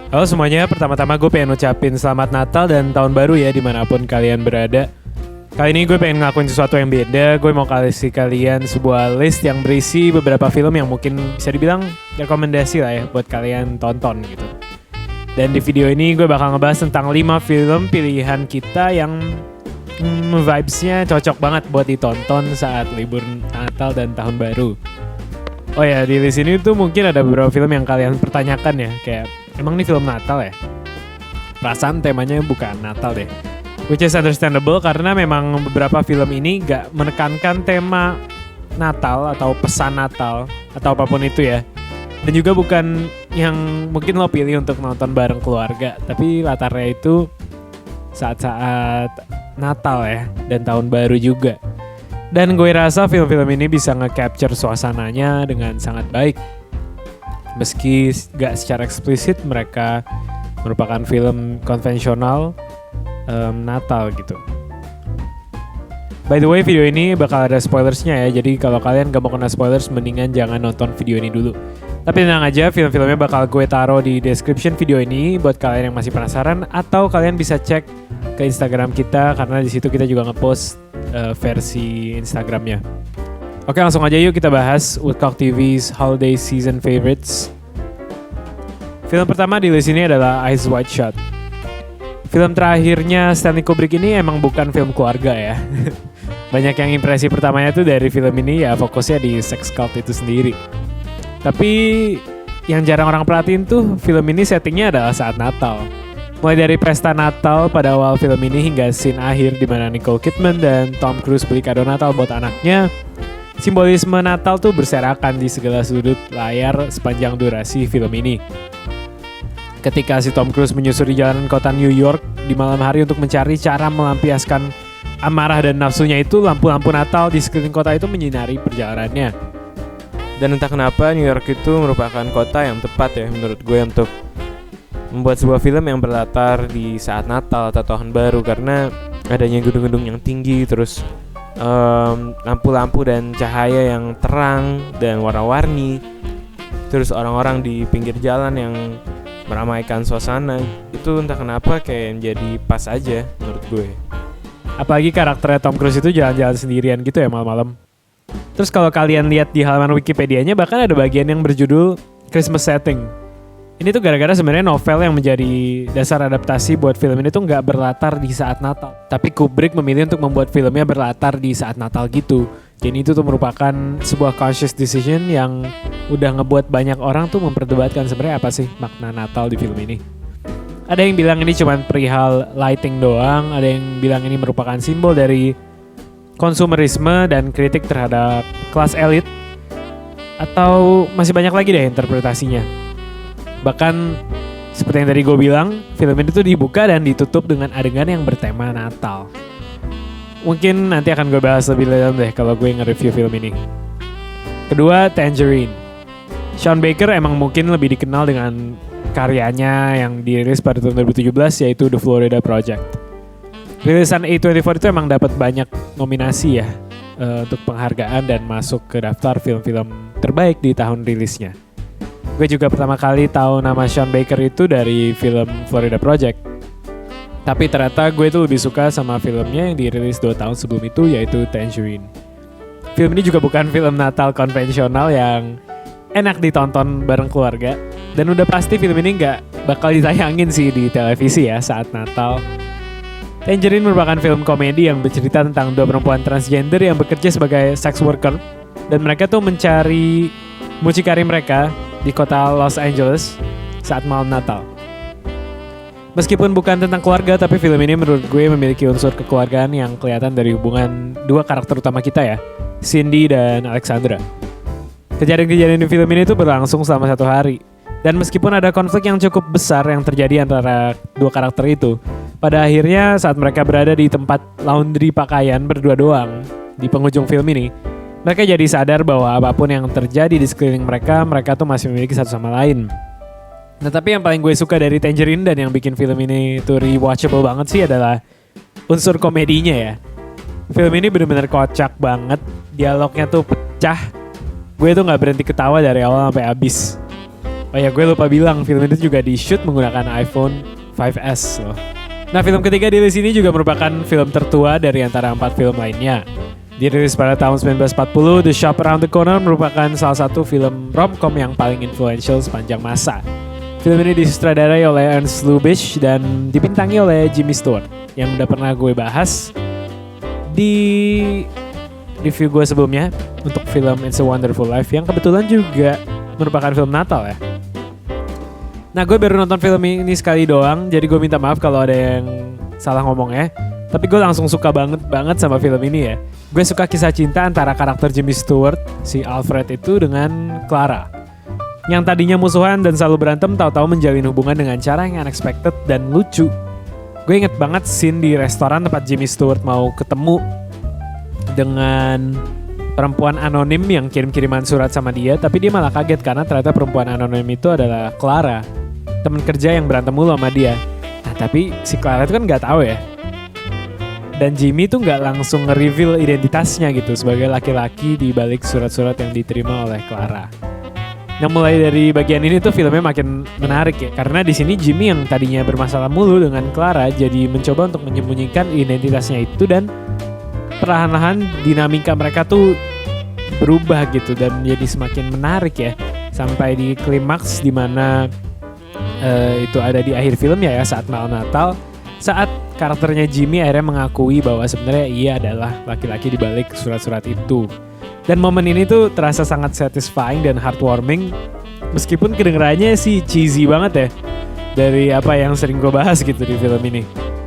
Halo semuanya, pertama-tama gue pengen ucapin selamat Natal dan Tahun Baru ya dimanapun kalian berada. Kali ini gue pengen ngelakuin sesuatu yang beda. Gue mau kasih kalian sebuah list yang berisi beberapa film yang mungkin bisa dibilang rekomendasi lah ya buat kalian tonton gitu. Dan di video ini gue bakal ngebahas tentang 5 film pilihan kita yang vibes-nya cocok banget buat ditonton saat libur Natal dan Tahun Baru. Oh ya, di list ini tuh mungkin ada beberapa film yang kalian pertanyakan ya, kayak emang ini film Natal ya? Perasaan temanya bukan Natal deh. Which is understandable karena memang beberapa film ini gak menekankan tema Natal atau pesan Natal atau apapun itu ya. Dan juga bukan yang mungkin lo pilih untuk nonton bareng keluarga, tapi latarnya itu saat-saat Natal ya, dan Tahun Baru juga. Dan gue rasa film-film ini bisa nge-capture suasananya dengan sangat baik. Meski gak secara eksplisit mereka merupakan film konvensional Natal gitu. By the way, video ini bakal ada spoilersnya ya. Jadi kalau kalian gak mau kena spoilers, mendingan jangan nonton video ini dulu. Tapi tenang aja, film-filmnya bakal gue taruh di description video ini buat kalian yang masih penasaran, atau kalian bisa cek ke Instagram kita karena di situ kita juga ngepost versi Instagramnya. Oke, langsung aja yuk kita bahas Woodcock TV's Holiday Season Favorites. Film pertama di list ini adalah Eyes Wide Shut. Film terakhirnya Stanley Kubrick ini emang bukan film keluarga ya. Banyak yang impresi pertamanya tuh dari film ini ya fokusnya di sex cult itu sendiri. Tapi yang jarang orang perhatiin tuh film ini settingnya adalah saat Natal. Mulai dari pesta Natal pada awal film ini hingga scene akhir di mana Nicole Kidman dan Tom Cruise beli kado Natal buat anaknya. Simbolisme Natal tuh berserakan di segala sudut layar sepanjang durasi film ini. Ketika si Tom Cruise menyusuri jalanan kota New York di malam hari untuk mencari cara melampiaskan amarah dan nafsunya itu, lampu-lampu Natal di sekeliling kota itu menyinari perjalanannya. Dan entah kenapa New York itu merupakan kota yang tepat ya menurut gue untuk membuat sebuah film yang berlatar di saat Natal atau Tahun Baru, karena adanya gedung-gedung yang tinggi, terus lampu-lampu dan cahaya yang terang dan warna-warni, terus orang-orang di pinggir jalan yang meramaikan suasana. Itu entah kenapa kayak jadi pas aja menurut gue. Apalagi karakternya Tom Cruise itu jalan-jalan sendirian gitu ya malam-malam. Terus kalau kalian lihat di halaman Wikipedia-nya bahkan ada bagian yang berjudul Christmas Setting. Ini tuh gara-gara sebenarnya novel yang menjadi dasar adaptasi buat film ini tuh nggak berlatar di saat Natal. Tapi Kubrick memilih untuk membuat filmnya berlatar di saat Natal gitu. Jadi itu tuh merupakan sebuah conscious decision yang udah ngebuat banyak orang tuh memperdebatkan sebenarnya apa sih makna Natal di film ini. Ada yang bilang ini cuma perihal lighting doang, ada yang bilang ini merupakan simbol dari konsumerisme dan kritik terhadap kelas elit, atau masih banyak lagi deh interpretasinya. Bahkan seperti yang tadi gue bilang, film ini tuh dibuka dan ditutup dengan adegan yang bertema Natal. Mungkin nanti akan gue bahas lebih dalam deh kalau gue nge-review film ini. Kedua, Tangerine. Sean Baker emang mungkin lebih dikenal dengan karyanya yang dirilis pada tahun 2017 yaitu The Florida Project. Rilisan A24 itu emang dapat banyak nominasi ya untuk penghargaan dan masuk ke daftar film-film terbaik di tahun rilisnya. Gue juga pertama kali tahu nama Sean Baker itu dari film Florida Project. Tapi ternyata gue tuh lebih suka sama filmnya yang dirilis 2 tahun sebelum itu, yaitu Tangerine. Film ini juga bukan film Natal konvensional yang enak ditonton bareng keluarga. Dan udah pasti film ini gak bakal ditayangin sih di televisi ya saat Natal. Tangerine merupakan film komedi yang bercerita tentang 2 perempuan transgender yang bekerja sebagai sex worker. Dan mereka tuh mencari mucikari mereka di kota Los Angeles saat malam Natal. Meskipun bukan tentang keluarga, tapi film ini menurut gue memiliki unsur kekeluargaan yang kelihatan dari hubungan 2 karakter utama kita ya, Cindy dan Alexandra. Kejadian-kejadian di film ini tuh berlangsung selama 1 hari. Dan meskipun ada konflik yang cukup besar yang terjadi antara 2 karakter itu, pada akhirnya saat mereka berada di tempat laundry pakaian berdua doang di penghujung film ini, mereka jadi sadar bahwa apapun yang terjadi di sekeliling mereka, mereka tuh masih memiliki satu sama lain. Nah, tapi yang paling gue suka dari Tangerine dan yang bikin film ini tuh rewatchable banget sih adalah unsur komedinya ya. Film ini bener-bener kocak banget, dialognya tuh pecah. Gue tuh gak berhenti ketawa dari awal sampai habis. Oh ya, gue lupa bilang film itu juga di-shoot menggunakan iPhone 5S loh. Nah, film ketiga di list ini juga merupakan film tertua dari antara 4 film lainnya. Dirilis pada tahun 1940, The Shop Around the Corner merupakan salah satu film romcom yang paling influential sepanjang masa. Film ini disutradarai oleh Ernst Lubitsch dan dibintangi oleh Jimmy Stewart, yang udah pernah gue bahas di review gue sebelumnya untuk film It's a Wonderful Life, yang kebetulan juga merupakan film Natal ya. Nah, gue baru nonton film ini sekali doang, jadi gue minta maaf kalau ada yang salah ngomongnya. Tapi gue langsung suka banget sama film ini ya. Gue suka kisah cinta antara karakter Jimmy Stewart, si Alfred itu, dengan Clara. Yang tadinya musuhan dan selalu berantem, tahu-tahu menjalin hubungan dengan cara yang unexpected dan lucu. Gue inget banget scene di restoran tempat Jimmy Stewart mau ketemu dengan perempuan anonim yang kirim-kiriman surat sama dia, tapi dia malah kaget karena ternyata perempuan anonim itu adalah Clara, teman kerja yang berantem mulu sama dia. Nah, tapi si Clara itu kan nggak tahu ya. Dan Jimmy tuh nggak langsung nge-reveal identitasnya gitu sebagai laki-laki di balik surat-surat yang diterima oleh Clara. Nah, mulai dari bagian ini tuh filmnya makin menarik ya, karena di sini Jimmy yang tadinya bermasalah mulu dengan Clara jadi mencoba untuk menyembunyikan identitasnya itu, dan perlahan-lahan dinamika mereka tuh berubah gitu dan jadi semakin menarik ya, sampai di klimaks di mana itu ada di akhir film ya saat malam Natal, saat karakternya Jimmy akhirnya mengakui bahwa sebenarnya ia adalah laki-laki di balik surat-surat itu. Dan momen ini tuh terasa sangat satisfying dan heartwarming, meskipun kedengarannya sih cheesy banget ya dari apa yang sering gue bahas gitu di film ini.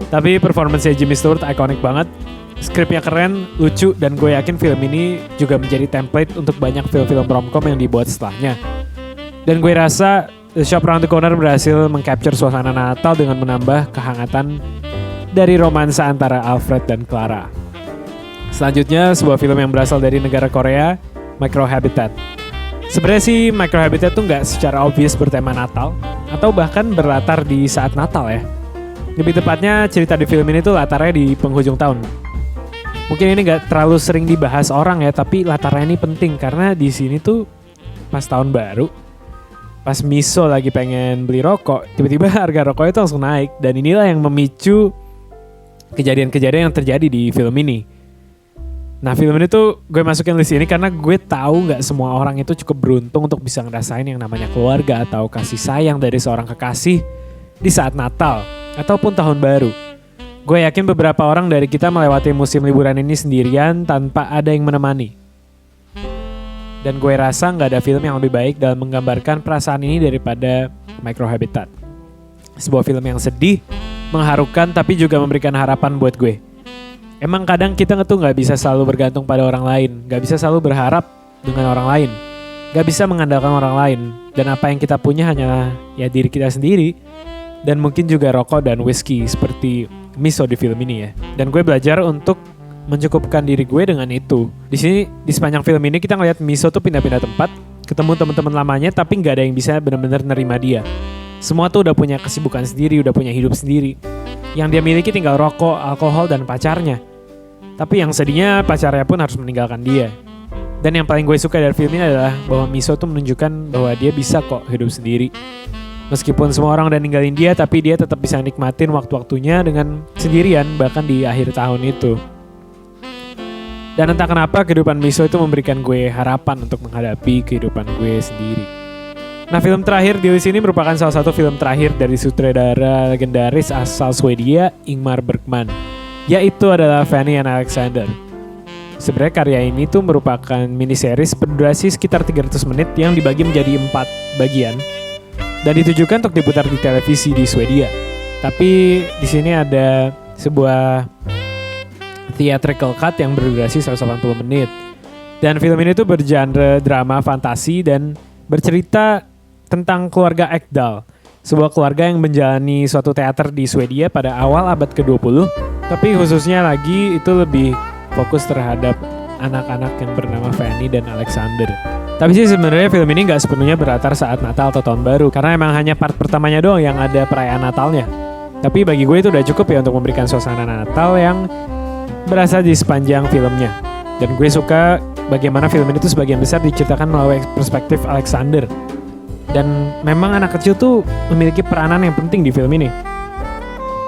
Tapi performance Jimmy Stewart ikonik banget, skripnya keren, lucu, dan gue yakin film ini juga menjadi template untuk banyak film-film romcom yang dibuat setelahnya. Dan gue rasa The Shop Around the Corner berhasil mengcapture suasana Natal dengan menambah kehangatan dari romansa antara Alfred dan Clara. Selanjutnya, sebuah film yang berasal dari negara Korea, Microhabitat. Sebenarnya sih Microhabitat tuh nggak secara obvious bertema Natal, atau bahkan berlatar di saat Natal ya. Lebih tepatnya cerita di film ini tuh latarnya di penghujung tahun. Mungkin ini nggak terlalu sering dibahas orang ya, tapi latarnya ini penting karena di sini tuh pas tahun baru, pas Miso lagi pengen beli rokok, tiba-tiba harga rokoknya itu langsung naik, dan inilah yang memicu kejadian-kejadian yang terjadi di film ini. Nah, film ini tuh gue masukin list ini karena gue tahu nggak semua orang itu cukup beruntung untuk bisa ngerasain yang namanya keluarga atau kasih sayang dari seorang kekasih di saat Natal ataupun Tahun Baru. Gue yakin beberapa orang dari kita melewati musim liburan ini sendirian tanpa ada yang menemani. Dan gue rasa nggak ada film yang lebih baik dalam menggambarkan perasaan ini daripada Microhabitat. Sebuah film yang sedih, mengharukan, tapi juga memberikan harapan buat gue. Emang kadang kita tuh gak bisa selalu bergantung pada orang lain, gak bisa selalu berharap dengan orang lain, gak bisa mengandalkan orang lain, dan apa yang kita punya hanyalah ya diri kita sendiri, dan mungkin juga rokok dan whisky seperti Miso di film ini ya. Dan gue belajar untuk mencukupkan diri gue dengan itu. Di sini di sepanjang film ini kita ngeliat Miso tuh pindah-pindah tempat, ketemu teman-teman lamanya, tapi gak ada yang bisa benar-benar nerima dia. Semua tuh udah punya kesibukan sendiri, udah punya hidup sendiri. Yang dia miliki tinggal rokok, alkohol, dan pacarnya. Tapi yang sedihnya pacarnya pun harus meninggalkan dia. Dan yang paling gue suka dari film ini adalah bahwa Miso tuh menunjukkan bahwa dia bisa kok hidup sendiri. Meskipun semua orang udah ninggalin dia, tapi dia tetap bisa nikmatin waktu-waktunya dengan sendirian, bahkan di akhir tahun itu. Dan entah kenapa kehidupan Miso itu memberikan gue harapan untuk menghadapi kehidupan gue sendiri. Nah, film terakhir di list ini merupakan salah satu film terakhir dari sutradara legendaris asal Swedia, Ingmar Bergman, yaitu adalah Fanny and Alexander. Sebenarnya karya ini tuh merupakan miniseries berdurasi sekitar 300 menit yang dibagi menjadi 4 bagian dan ditujukan untuk diputar di televisi di Swedia. Tapi di sini ada sebuah theatrical cut yang berdurasi 180 menit. Dan film ini tuh bergenre drama fantasi dan bercerita tentang keluarga Ekdal, sebuah keluarga yang menjalani suatu teater di Swedia pada awal abad ke-20, tapi khususnya lagi itu lebih fokus terhadap anak-anak yang bernama Fanny dan Alexander. Tapi sih sebenarnya film ini nggak sepenuhnya berlatar saat Natal atau Tahun Baru, karena emang hanya part pertamanya doang yang ada perayaan Natalnya. Tapi bagi gue itu udah cukup ya untuk memberikan suasana Natal yang berasa di sepanjang filmnya. Dan gue suka bagaimana film ini tuh sebagian besar diceritakan melalui perspektif Alexander. Dan memang anak kecil tuh memiliki peranan yang penting di film ini.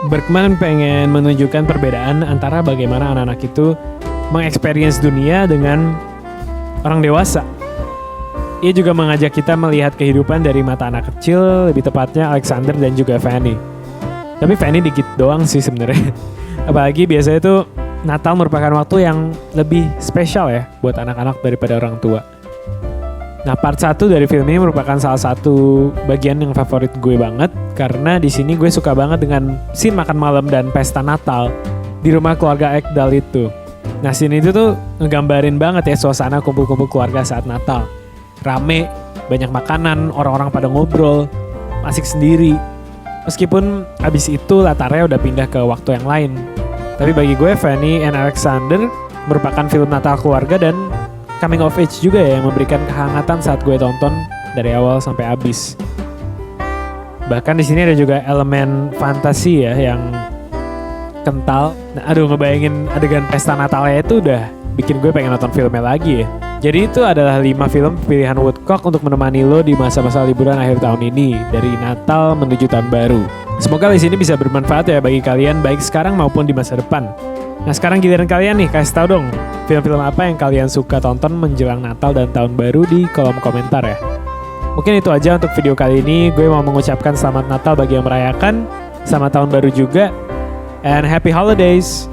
Bergman pengen menunjukkan perbedaan antara bagaimana anak-anak itu mengexperience dunia dengan orang dewasa. Ia juga mengajak kita melihat kehidupan dari mata anak kecil, lebih tepatnya Alexander dan juga Fanny. Tapi Fanny dikit doang sih sebenarnya. Apalagi biasanya tuh Natal merupakan waktu yang lebih spesial ya buat anak-anak daripada orang tua. Nah, part 1 dari film ini merupakan salah satu bagian yang favorit gue banget karena di sini gue suka banget dengan scene makan malam dan pesta Natal di rumah keluarga Ekdal itu. Nah, scene itu tuh ngegambarin banget ya suasana kumpul-kumpul keluarga saat Natal. Rame, banyak makanan, orang-orang pada ngobrol, asik sendiri. Meskipun abis itu latarnya udah pindah ke waktu yang lain. Tapi bagi gue, Fanny and Alexander merupakan film Natal keluarga dan coming of age juga ya, yang memberikan kehangatan saat gue tonton dari awal sampai habis. Bahkan di sini ada juga elemen fantasi ya yang kental. Nah, aduh, ngebayangin adegan pesta Natalnya itu udah bikin gue pengen nonton filmnya lagi ya. Jadi itu adalah 5 film pilihan Woodcock untuk menemani lo di masa-masa liburan akhir tahun ini, dari Natal menuju tahun baru. Semoga list ini bisa bermanfaat ya bagi kalian baik sekarang maupun di masa depan. Nah, sekarang giliran kalian nih, kasih tahu dong film-film apa yang kalian suka tonton menjelang Natal dan tahun baru di kolom komentar ya. Mungkin itu aja untuk video kali ini. Gue mau mengucapkan selamat Natal bagi yang merayakan, selamat tahun baru juga, and happy holidays.